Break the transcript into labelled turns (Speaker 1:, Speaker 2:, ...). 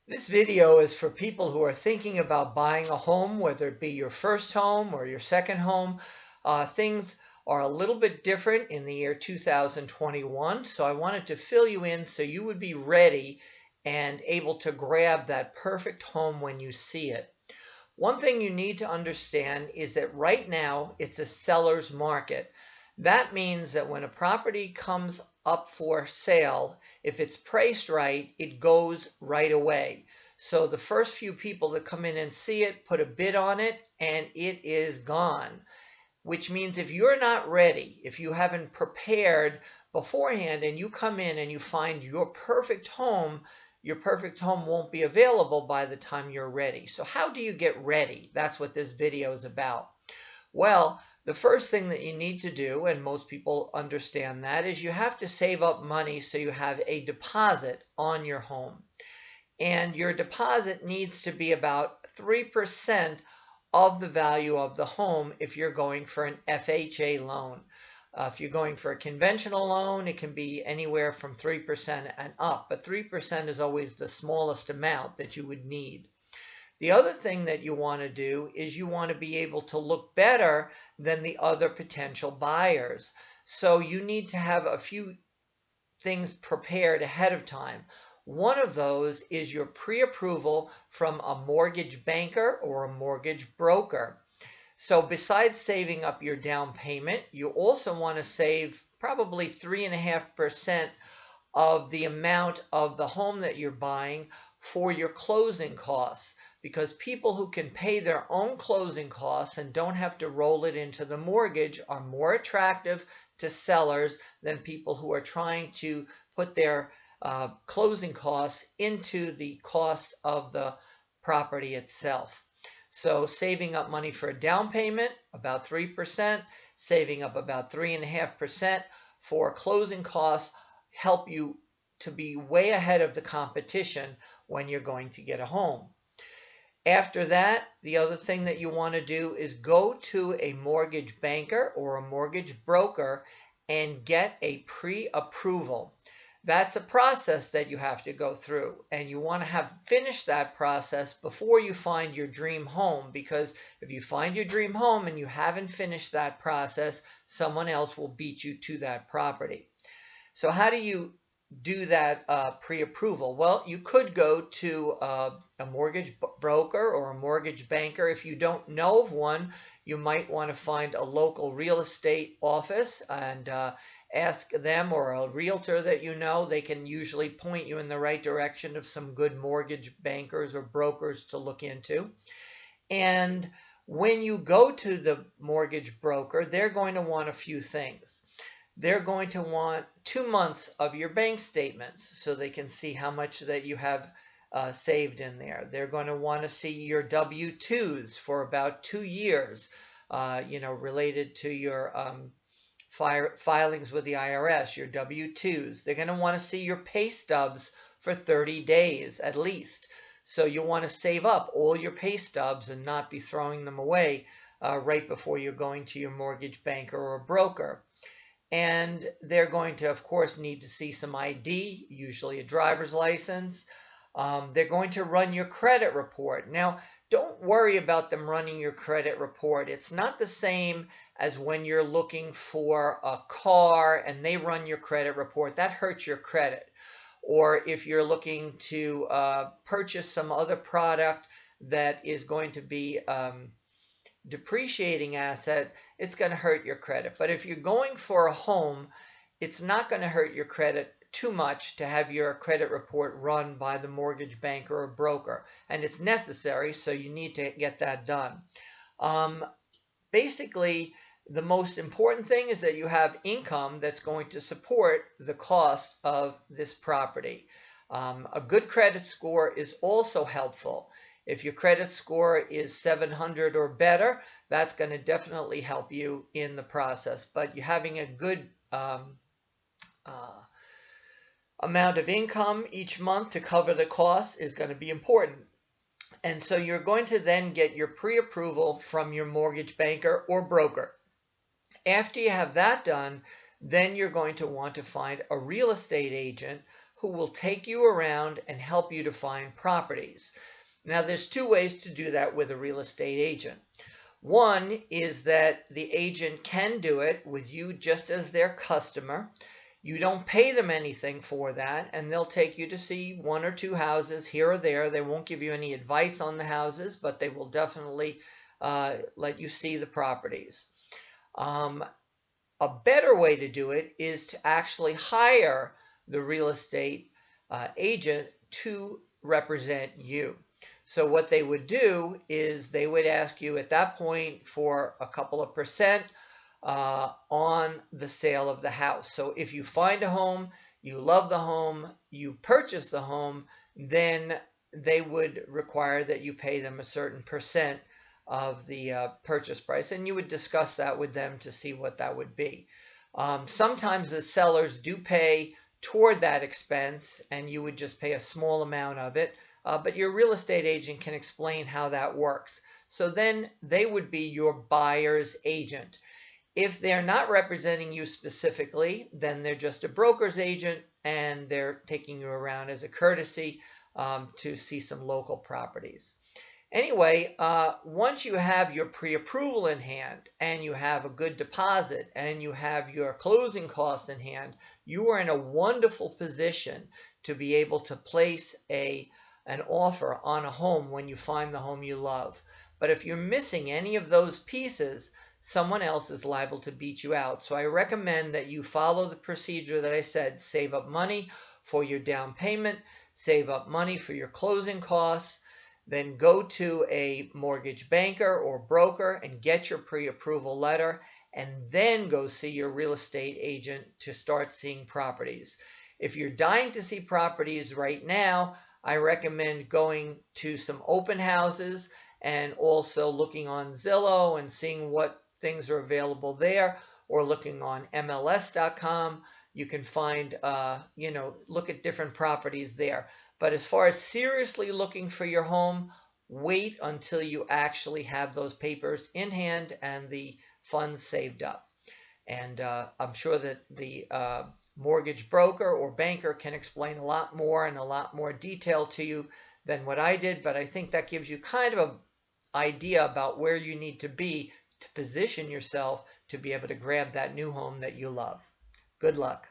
Speaker 1: This video is for people who are thinking about buying a home, whether it be your first home or your second home. Things are a little bit different in the year 2021, so I wanted to fill you in so you would be ready and able to grab that perfect home when you see it. One thing you need to understand is that right now it's a seller's market. That means that when a property comes up for sale, if it's priced right, it goes right away. So the first few people that come in and see it put a bid on it and it is gone. Which means if you're not ready, if you haven't prepared beforehand and you come in and you find your perfect home won't be available by the time you're ready. So how do you get ready? That's what this video is about. Well, the first thing that you need to do, and most people understand that, is you have to save up money so you have a deposit on your home. And your deposit needs to be about 3% of the value of the home if you're going for an FHA loan. If you're going for a conventional loan, it can be anywhere from 3% and up, but 3% is always the smallest amount that you would need. The other thing that you want to do is you want to be able to look better than the other potential buyers. So you need to have a few things prepared ahead of time. One of those is your pre-approval from a mortgage banker or a mortgage broker. So besides saving up your down payment, you also want to save probably 3.5% of the amount of the home that you're buying for your closing costs, because people who can pay their own closing costs and don't have to roll it into the mortgage are more attractive to sellers than people who are trying to put their closing costs into the cost of the property itself. So saving up money for a down payment, about 3%, saving up about 3.5% for closing costs help you to be way ahead of the competition when you're going to get a home. After that, the other thing that you want to do is go to a mortgage banker or a mortgage broker and get a pre-approval. That's a process that you have to go through, and you want to have finished that process before you find your dream home, because if you find your dream home and you haven't finished that process, someone else will beat you to that property. So how do you do that pre-approval? Well, you could go to a mortgage broker or a mortgage banker. If you don't know of one, you might want to find a local real estate office and ask them, or a realtor that you know. They can usually point you in the right direction of some good mortgage bankers or brokers to look into. And when you go to the mortgage broker, they're going to want a few things. They're going to want 2 months of your bank statements so they can see how much that you have saved in there. They're going to want to see your W-2s for about 2 years, related to your filings with the IRS, your W-2s. They're going to want to see your pay stubs for 30 days at least. So you want to save up all your pay stubs and not be throwing them away right before you're going to your mortgage banker or broker. And they're going to, of course, need to see some ID, usually a driver's license. They're going to run your credit report. Now, don't worry about them running your credit report. It's not the same as when you're looking for a car and they run your credit report. That hurts your credit. Or if you're looking to purchase some other product that is going to be depreciating asset, it's going to hurt your credit. But if you're going for a home, it's not going to hurt your credit too much to have your credit report run by the mortgage banker or broker. And it's necessary, so you need to get that done. Basically, the most important thing is that you have income that's going to support the cost of this property. A good credit score is also helpful. If your credit score is 700 or better, that's going to definitely help you in the process. But you having a good amount of income each month to cover the costs is going to be important. And so you're going to then get your pre-approval from your mortgage banker or broker. After you have that done, then you're going to want to find a real estate agent who will take you around and help you to find properties. Now, there's two ways to do that with a real estate agent. One is that the agent can do it with you just as their customer. You don't pay them anything for that, and they'll take you to see one or two houses here or there. They won't give you any advice on the houses, but they will definitely let you see the properties. A better way to do it is to actually hire the real estate agent to represent you. So what they would do is they would ask you at that point for a couple of percent on the sale of the house. So if you find a home, you love the home, you purchase the home, then they would require that you pay them a certain percent of the purchase price, and you would discuss that with them to see what that would be. Sometimes the sellers do pay toward that expense, and you would just pay a small amount of it. But your real estate agent can explain how that works. So then they would be your buyer's agent. If they're not representing you specifically, then they're just a broker's agent, and they're taking you around as a courtesy to see some local properties. Anyway, once you have your pre-approval in hand, and you have a good deposit, and you have your closing costs in hand, you are in a wonderful position to be able to place an offer on a home when you find the home you love. But if you're missing any of those pieces, someone else is liable to beat you out. So I recommend that you follow the procedure that I said. Save up money for your down payment, save up money for your closing costs, then go to a mortgage banker or broker and get your pre-approval letter, and then go see your real estate agent to start seeing properties. If you're dying to see properties right now, I recommend going to some open houses and also looking on Zillow and seeing what things are available there, or looking on MLS.com. You can find, look at different properties there. But as far as seriously looking for your home, wait until you actually have those papers in hand and the funds saved up. And I'm sure that the mortgage broker or banker can explain a lot more in a lot more detail to you than what I did, but I think that gives you kind of an idea about where you need to be to position yourself to be able to grab that new home that you love. Good luck.